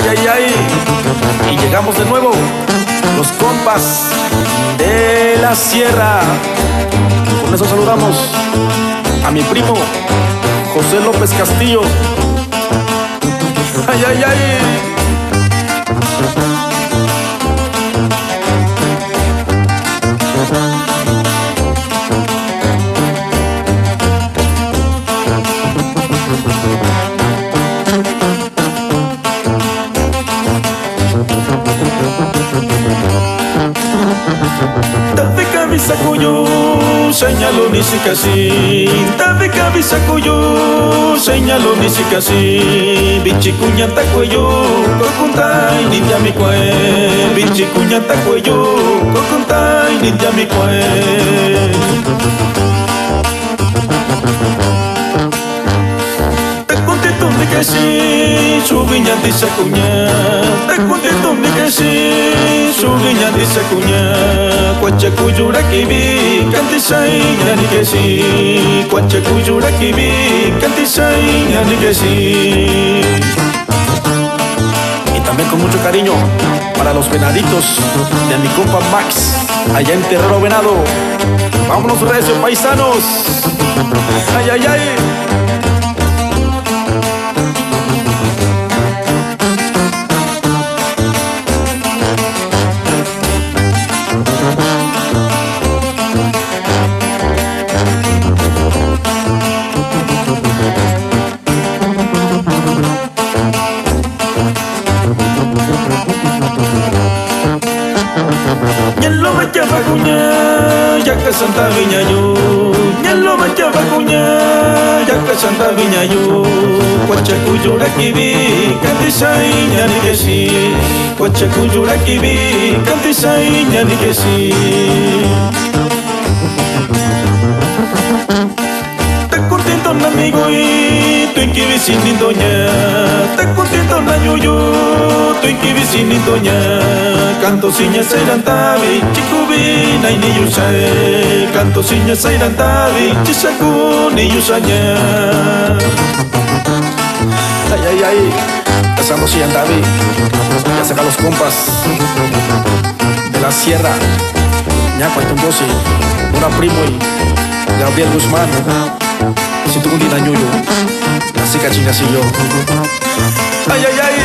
ay, ay. Y llegamos de nuevo, los compas de la sierra. Con eso saludamos a mi primo José López Castillo. Ay, ay, ay. Tapi kabisa kuyu senyalo nisikasi. Tapi kabisa kuyu senyalo nisikasi. Bichi kunyata kuyu kokuntai ninja mi kwe. Bichi kunyata kuyu kokuntai ninja mi kwe. Si subinya di sakunya, tak contento ni que si subinya di sakunya, cuacha kujura kibi kanti sainya ni que si, cuacha kujura kibi kanti sainya ni que si. Y también con mucho cariño para los venaditos de mi compa Max, allá en Terrero Venado. Vámonos recio, paisanos. Ay, ay, ay. Nyelo macha bagunya, jaka Santa Viñayo. Nyelo macha bagunya, jaka Santa Viñayo. Cuacha kujura kibi, kanti sainya ni que si. Cuacha kujura kibi, kanti sainya ni que si. Te contento na amigo y tu inquibi sin doña. Te contento na yuyu, tu inquibi sin doña. Canto siña sairantabi, chikubi na ni yusae. Canto siña sairantabi, chisaku ni yusanya. Ay, ay, ay. Pasamos y andavi. Ya saca los compas de la sierra. Ñaco Tumbosi, una primo y Gabriel Guzmán. Si tú un día ñuyo, así cachinga si yo. Ay, ay, ay.